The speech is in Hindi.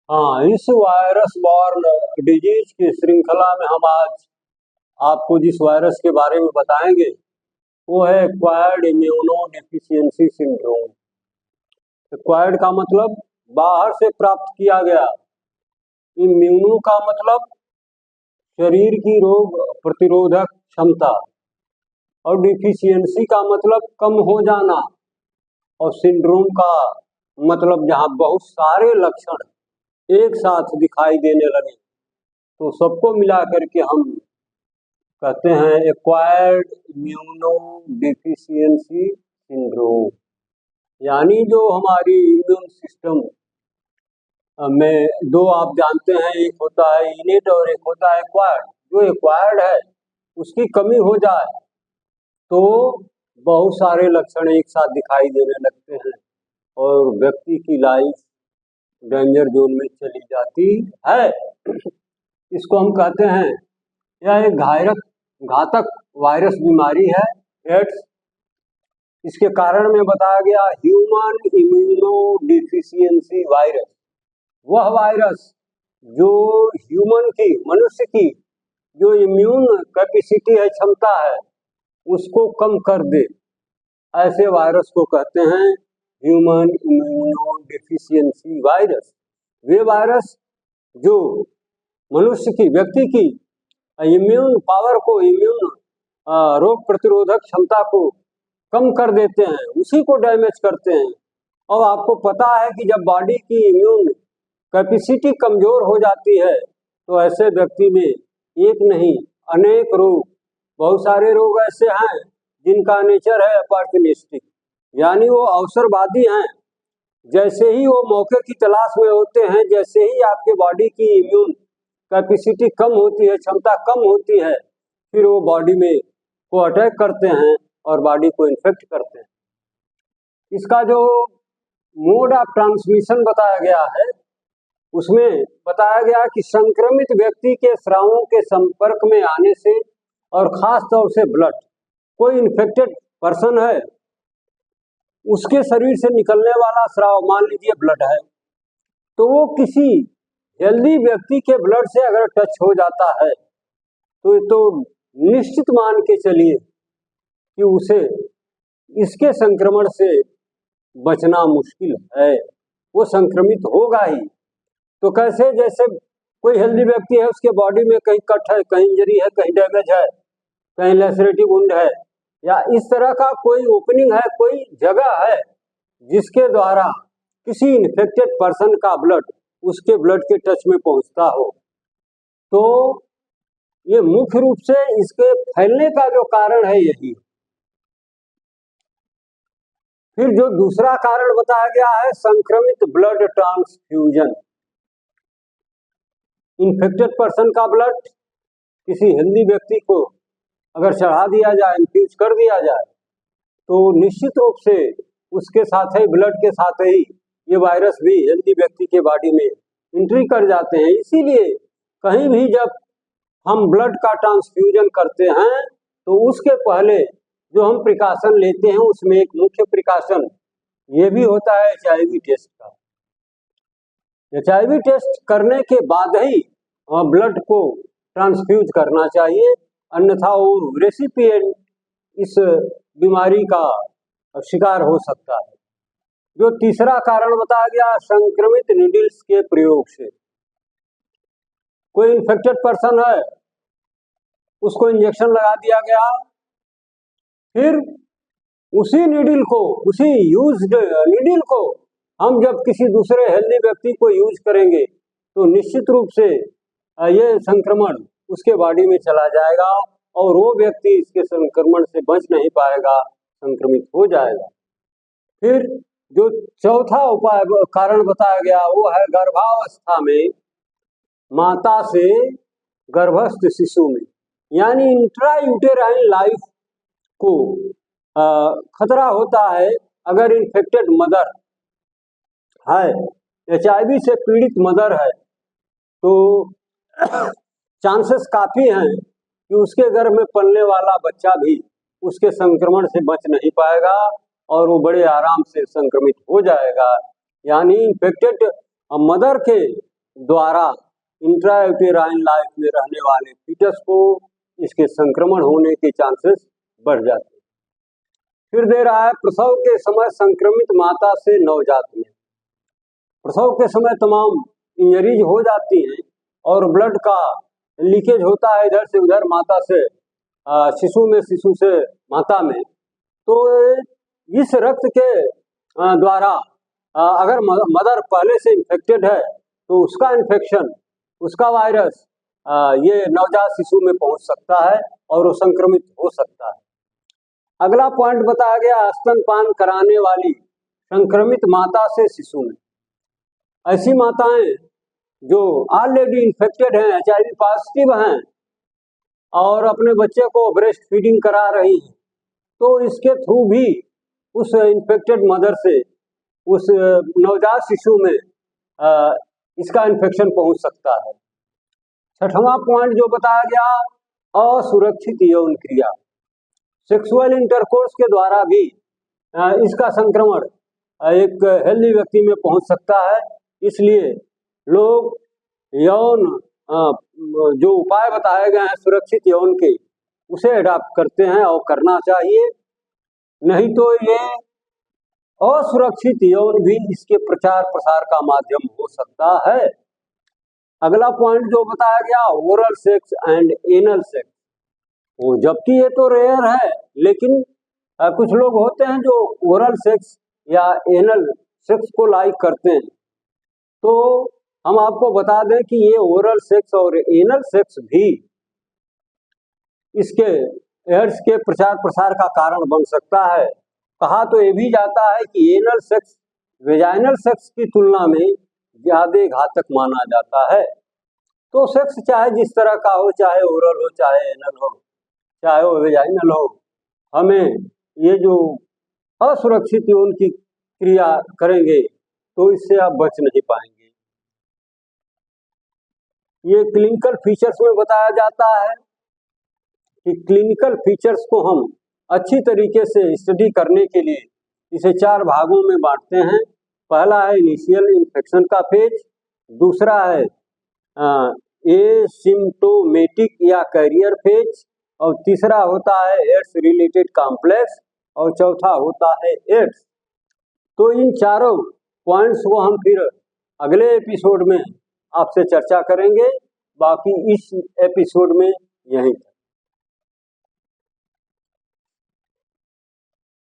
हाँ, इस वायरस बॉर्न डिजीज की श्रृंखला में हम आज आपको जिस वायरस के बारे में बताएंगे वो है acquired immuno deficiency syndrome. Acquired का मतलब बाहर से प्राप्त किया गया, इम्यूनो का मतलब शरीर की रोग प्रतिरोधक क्षमता, और डिफिशियंसी का मतलब कम हो जाना, और सिंड्रोम का मतलब जहाँ बहुत सारे लक्षण एक साथ दिखाई देने लगे तो सबको मिला करके हम कहते हैं एक्वायर्ड इम्यूनो डिफिशियंसी सिंड्रोम। यानी जो हमारी इम्यून सिस्टम में दो आप जानते हैं, एक होता है इनेट और एक होता है एक्वायर्ड। जो एक्वायर्ड है उसकी कमी हो जाए तो बहुत सारे लक्षण एक साथ दिखाई देने लगते हैं और व्यक्ति की लाइफ डेंजर जोन में चली जाती है। इसको हम कहते हैं, यह एक घातक वायरस बीमारी है, एड्स। इसके कारण में बताया गया ह्यूमन इम्यूनो डिफिशियंसी वायरस। वह वायरस जो ह्यूमन की, मनुष्य की जो इम्यून कैपेसिटी है, क्षमता है, उसको कम कर दे, ऐसे वायरस को कहते हैं ह्यूमन इम्यूनो डिफिशियंसी वायरस। वे वायरस जो मनुष्य की, व्यक्ति की इम्यून पावर को, इम्यून रोग प्रतिरोधक क्षमता को कम कर देते हैं, उसी को डैमेज करते हैं। और आपको पता है कि जब बॉडी की इम्यून कैपेसिटी कमजोर हो जाती है तो ऐसे व्यक्ति में एक नहीं अनेक रोग, बहुत सारे रोग ऐसे हैं जिनका नेचर है अपॉर्चुनिस्टिक, यानी वो अवसरवादी हैं। जैसे ही वो मौके की तलाश में होते हैं, जैसे ही आपके बॉडी की इम्यून कैपेसिटी कम होती है, क्षमता कम होती है, फिर वो बॉडी में को अटैक करते हैं और बॉडी को इन्फेक्ट करते हैं। इसका जो मोड ऑफ ट्रांसमिशन बताया गया है उसमें बताया गया कि संक्रमित व्यक्ति के स्रावों के संपर्क में आने से, और खास तौर से ब्लड, कोई इन्फेक्टेड पर्सन है उसके शरीर से निकलने वाला स्राव, मान लीजिए ब्लड है, तो वो किसी हेल्दी व्यक्ति के ब्लड से अगर टच हो जाता है तो निश्चित मान के चलिए कि उसे इसके संक्रमण से बचना मुश्किल है, वो संक्रमित होगा ही। तो कैसे, जैसे कोई हेल्दी व्यक्ति है, उसके बॉडी में कहीं कट है, कहीं इंजरी है, कहीं डैमेज है, कहीं लेसरेटिव वुंड है, या इस तरह का कोई ओपनिंग है, कोई जगह है जिसके द्वारा किसी इन्फेक्टेड पर्सन का ब्लड उसके ब्लड के टच में पहुंचता हो, तो ये मुख्य रूप से इसके फैलने का जो कारण है यही। फिर जो दूसरा कारण बताया गया है संक्रमित ब्लड ट्रांसफ्यूजन। इन्फेक्टेड पर्सन का ब्लड किसी हेल्दी व्यक्ति को अगर चढ़ा दिया जाए, इन्फ्यूज कर दिया जाए, तो निश्चित रूप से उसके साथ ही, ब्लड के साथ ही, ये वायरस भी हेल्दी व्यक्ति के बॉडी में एंट्री कर जाते हैं। इसीलिए कहीं भी जब हम ब्लड का ट्रांसफ्यूजन करते हैं तो उसके पहले जो हम प्रिकॉशन लेते हैं उसमें एक मुख्य प्रिकॉशन ये भी होता है HIV टेस्ट का। HIV टेस्ट करने के बाद ही ब्लड को ट्रांसफ्यूज करना चाहिए, अन्यथा वो रेसिपिएंट इस बीमारी का शिकार हो सकता है। जो तीसरा कारण बताया गया संक्रमित नीडल्स के प्रयोग से। कोई इन्फेक्टेड पर्सन है, उसको इंजेक्शन लगा दिया गया, फिर उसी नीडल को, उसी यूज्ड नीडल को हम जब किसी दूसरे हेल्दी व्यक्ति को यूज करेंगे तो निश्चित रूप से ये संक्रमण उसके बॉडी में चला जाएगा और वो व्यक्ति इसके संक्रमण से बच नहीं पाएगा, संक्रमित हो जाएगा। फिर जो चौथा उपाय कारण बताया गया वो है गर्भावस्था में माता से गर्भस्थ शिशु में, यानी इंट्रायूटेराइन लाइफ को खतरा होता है। अगर इन्फेक्टेड मदर है, HIV से पीड़ित मदर है, तो चांसेस काफी हैं कि उसके गर्भ में पलने वाला बच्चा भी उसके संक्रमण से बच नहीं पाएगा और वो बड़े आराम से संक्रमित हो जाएगा। यानी इन्फेक्टेड मदर के द्वारा इंट्रायूटेराइन लाइफ में रहने वाले फीटस को इसके संक्रमण होने के चांसेस बढ़ जाते हैं। फिर दे रहा है प्रसव के समय संक्रमित माता से नवजात में। प्रसव के समय तमाम इंजरीज हो जाती हैं और ब्लड का लीकेज होता है इधर से उधर, माता से शिशु में, शिशु से माता में। तो इस रक्त के द्वारा अगर मदर पहले से इन्फेक्टेड है तो उसका इन्फेक्शन, उसका वायरस ये नवजात शिशु में पहुंच सकता है और वो संक्रमित हो सकता है। अगला पॉइंट बताया गया स्तनपान कराने वाली संक्रमित माता से शिशु में। ऐसी माताएं जो ऑलरेडी इन्फेक्टेड हैं, HIV पॉजिटिव हैं और अपने बच्चे को ब्रेस्ट फीडिंग करा रही हैं, तो इसके थ्रू भी उस इन्फेक्टेड मदर से उस नवजात शिशु में इसका इन्फेक्शन पहुंच सकता है। छठवां पॉइंट जो बताया गया असुरक्षित यौन क्रिया, सेक्सुअल इंटरकोर्स के द्वारा भी इसका संक्रमण एक हेल्दी व्यक्ति में पहुंच सकता है। इसलिए लोग यौन जो उपाय बताए गए हैं सुरक्षित यौन के, उसे अडॉप्ट करते हैं और करना चाहिए, नहीं तो ये असुरक्षित यौन भी इसके प्रचार प्रसार का माध्यम हो सकता है। अगला पॉइंट जो बताया गया oral sex and anal sex, वो जबकि ये तो रेयर है, लेकिन कुछ लोग होते हैं जो ओरल सेक्स या एनल सेक्स को लाइक करते हैं। तो हम आपको बता दें कि ये ओरल सेक्स और एनल सेक्स भी इसके एड्स के प्रचार प्रसार का कारण बन सकता है। कहा तो ये भी जाता है कि एनल सेक्स वेजाइनल सेक्स की तुलना में ज्यादा घातक माना जाता है। तो सेक्स चाहे जिस तरह का हो, चाहे ओरल हो, चाहे एनल हो, चाहे वो वेजाइनल हो, हमें ये जो असुरक्षित यौन की क्रिया करेंगे तो इससे आप बच नहीं पाएंगे। ये क्लिनिकल फीचर्स में बताया जाता है कि क्लिनिकल फीचर्स को हम अच्छी तरीके से स्टडी करने के लिए इसे 4 भागों में बांटते हैं। पहला है इनिशियल इन्फेक्शन का फेज, दूसरा है एसिम्प्टोमेटिक या कैरियर फेज, और तीसरा होता है एड्स रिलेटेड कॉम्प्लेक्स, और चौथा होता है एड्स। तो इन चारों पॉइंट्स को हम फिर अगले एपिसोड में आपसे चर्चा करेंगे। बाकी इस एपिसोड में यहीं तक।